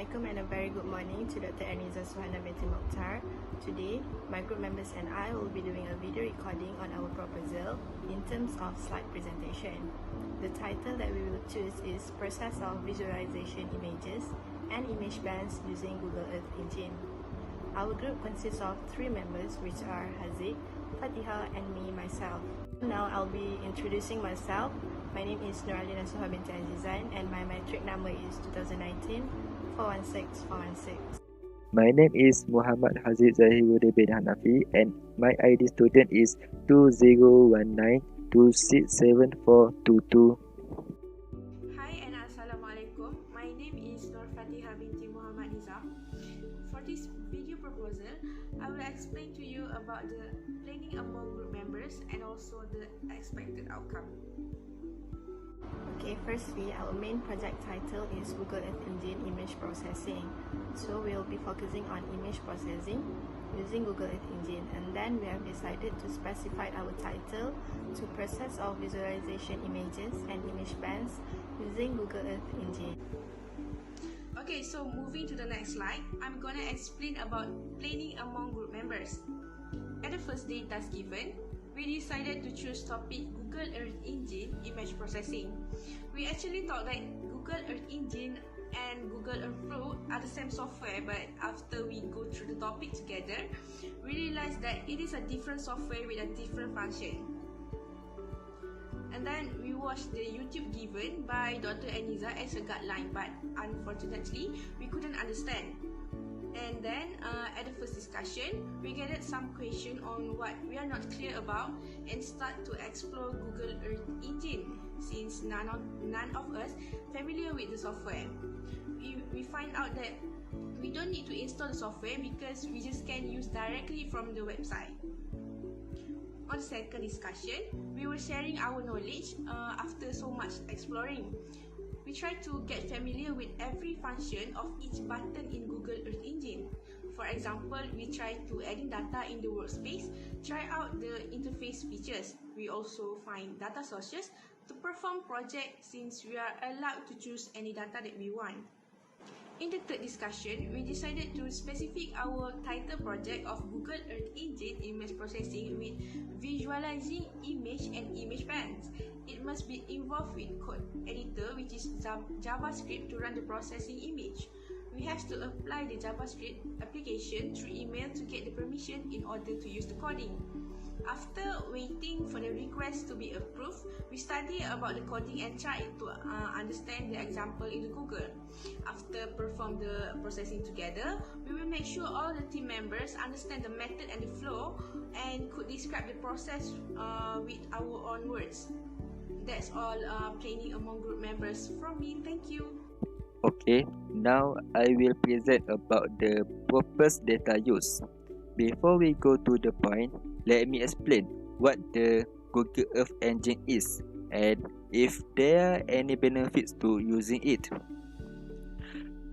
Assalamualaikum and a very good morning to Dr. Aniza Suhana binti Mokhtar. Today, my group members and I will be doing a video recording on our proposal in terms of slide presentation. The title that we will choose is Process of Visualization Images and Image Bands using Google Earth Engine. Our group consists of 3 members, which are Haziq, Fatiha and me, myself. Now I'll be introducing myself. My name is Nuralina Suha binti Azizan and my metric number is 2019 416 416. My name is Muhammad Haziq Zahiruddin bin Hanafi and my ID student is 2019267422. Hi and Assalamualaikum. My name is Nur Fatiha binti Muhammad Nizam. For this video proposal, I will explain to you about the planning among group members and also the expected outcome. Okay, firstly, our main project title is Google Earth Engine Image Processing. So we'll be focusing on image processing using Google Earth Engine, and then we have decided to specify our title to Process of Visualization Images and Image Bands using Google Earth Engine. Okay, so moving to the next slide, I'm gonna explain about planning among group members. At the first day task given, we decided to choose topic Google Earth Engine Image Processing. We actually thought that Google Earth Engine and Google Earth Pro are the same software, but after we go through the topic together, we realized that it is a different software with a different function. And then we watched the YouTube given by Dr. Aniza as a guideline, but unfortunately, we couldn't understand. And then at the first discussion, we gathered some question on what we are not clear about and start to explore Google Earth Engine since none of us familiar with the software. We find out that we don't need to install the software because we just can use directly from the website. On the second discussion, we were sharing our knowledge after so much exploring. We try to get familiar with every function of each button in Google Earth Engine. For example, we try to add in data in the workspace, try out the interface features. We also find data sources to perform projects since we are allowed to choose any data that we want. In the third discussion, we decided to specify our title project of Google Earth Engine Image Processing with Visualizing Image and Image Bands. It must be involved with code editor, which is JavaScript, to run the processing image. We have to apply the JavaScript application through email to get the permission in order to use the coding. After waiting for the request to be approved, we study about the coding and try to understand the example in the Google. After perform the processing together, we will make sure all the team members understand the method and the flow and could describe the process with our own words. That's all planning among group members from me. Thank you. Okay, now I will present about the purpose data use. Before we go to the point, let me explain what the Google Earth Engine is and if there are any benefits to using it.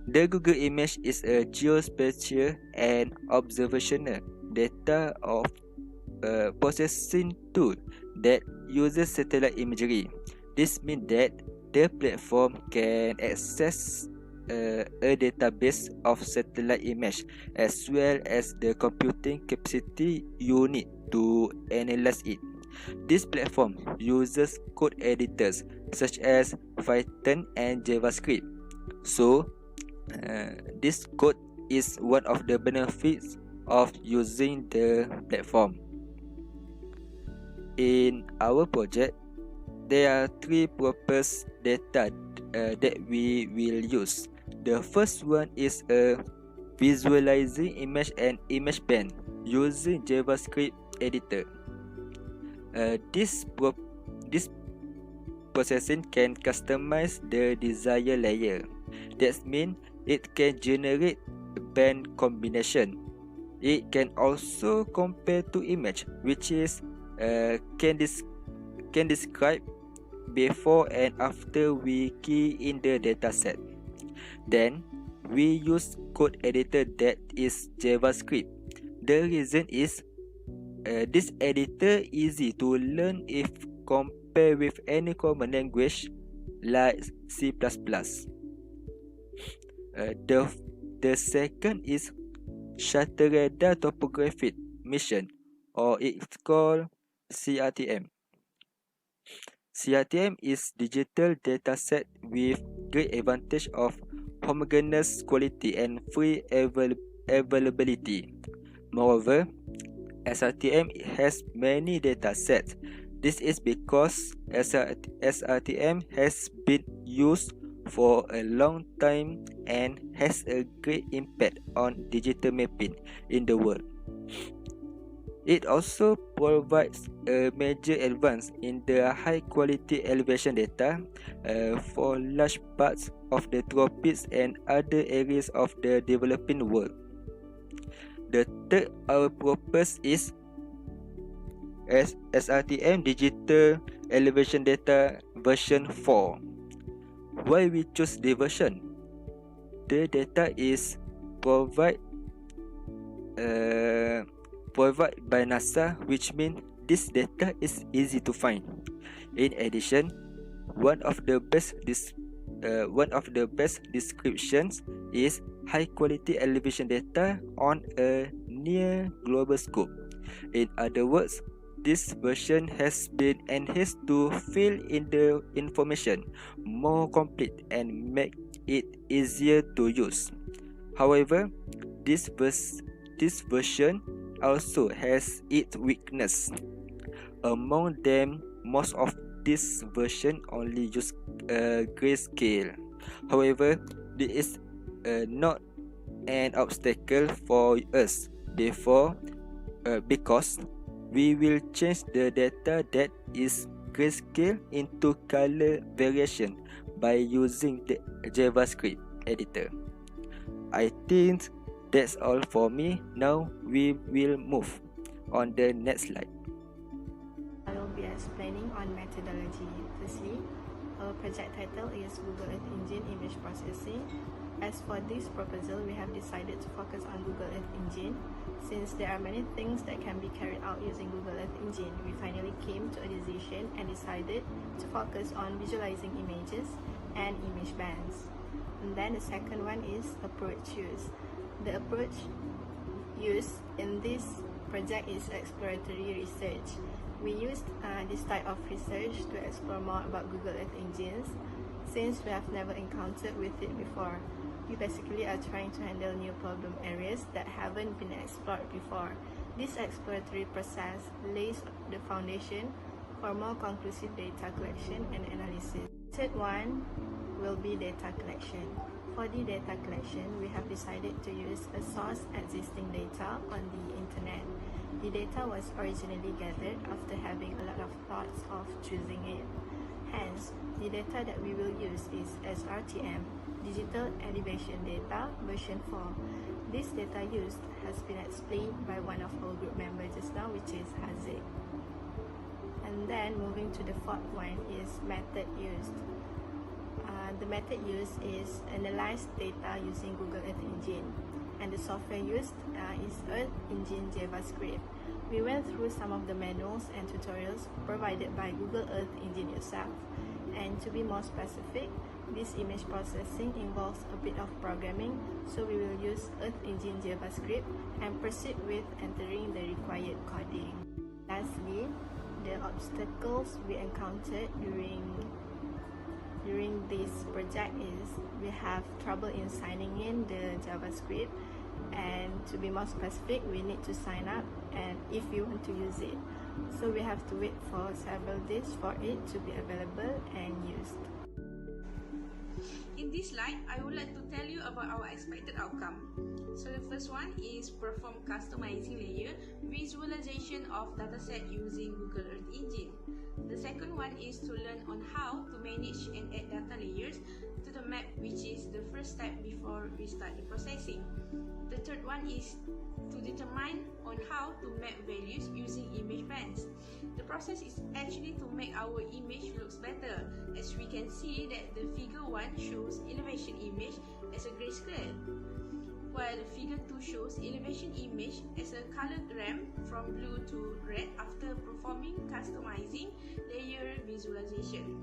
The Google Image is a geospatial and observational data of processing tool that uses satellite imagery. This means that the platform can access a database of satellite image as well as the computing capacity you need to analyze it. This platform uses code editors such as Python and JavaScript. So, this code is one of the benefits of using the platform. In our project, there are 3 purpose data that we will use. The first one is a visualizing image and image band using JavaScript editor. This processing can customize the desired layer. That means it can generate band combination. It can also compare to image, which is can describe before and after we key in the dataset. Then we use code editor that is JavaScript. The reason is this editor easy to learn if compared with any common language like C++. The second is Shutter Radar Topographic Mission, or it's called CRTM. CRTM is digital dataset with great advantage of homogeneous quality and free availability. Moreover, SRTM has many datasets. This is because SRTM has been used for a long time and has a great impact on digital mapping in the world. It also provides a major advance in the high quality elevation data for large parts of the tropics and other areas of the developing world. The third our purpose is SRTM Digital Elevation Data version 4. Why we choose the version? The data is provided by NASA, which means this data is easy to find. In addition, one of the best descriptions is high quality elevation data on a near global scope. In other words, this version has been enhanced to fill in the information more complete and make it easier to use. However, this version also has its weakness. Among them, most of this version only use grayscale. However, this is not an obstacle for us. Therefore, because we will change the data that is grayscale into color variation by using the JavaScript editor. I think that's all for me. Now we will move on the next slide. I will be explaining on methodology. Firstly, our project title is Google Earth Engine Image Processing. As for this proposal, we have decided to focus on Google Earth Engine. Since there are many things that can be carried out using Google Earth Engine, we finally came to a decision and decided to focus on visualizing images and image bands. And then the second one is approach use. The approach used in this project is exploratory research. We used this type of research to explore more about Google Earth Engines since we have never encountered with it before. We basically are trying to handle new problem areas that haven't been explored before. This exploratory process lays the foundation for more conclusive data collection and analysis. Third one will be data collection. For the data collection, we have decided to use a source existing data on the internet. The data was originally gathered after having a lot of thoughts of choosing it. Hence, the data that we will use is SRTM, Digital Elevation Data version 4. This data used has been explained by one of our group members just now, which is Haziq. And then moving to the fourth one is method used. The method used is analyze data using Google Earth Engine, and the software used is Earth Engine JavaScript. We went through some of the manuals and tutorials provided by Google Earth Engine itself. And to be more specific, this image processing involves a bit of programming, so we will use Earth Engine JavaScript and proceed with entering the required coding. Lastly, the obstacles we encountered during this project is we have trouble in signing in the JavaScript, and to be more specific, we need to sign up and if you want to use it. So we have to wait for several days for it to be available and used. In this slide, I would like to tell you about our expected outcome. So the first one is perform customizing layer visualization of dataset using Google Earth Engine. The second one is to learn on how to manage and add data layers to the map, which is the first step before we start the processing. The third one is to determine on how to map values using image bands. The process is actually to make our image looks better, as we can see that the figure 1 shows elevation image as a grayscale, while figure 2 shows elevation image as a colored ramp from blue to red after performing customizing layer visualization.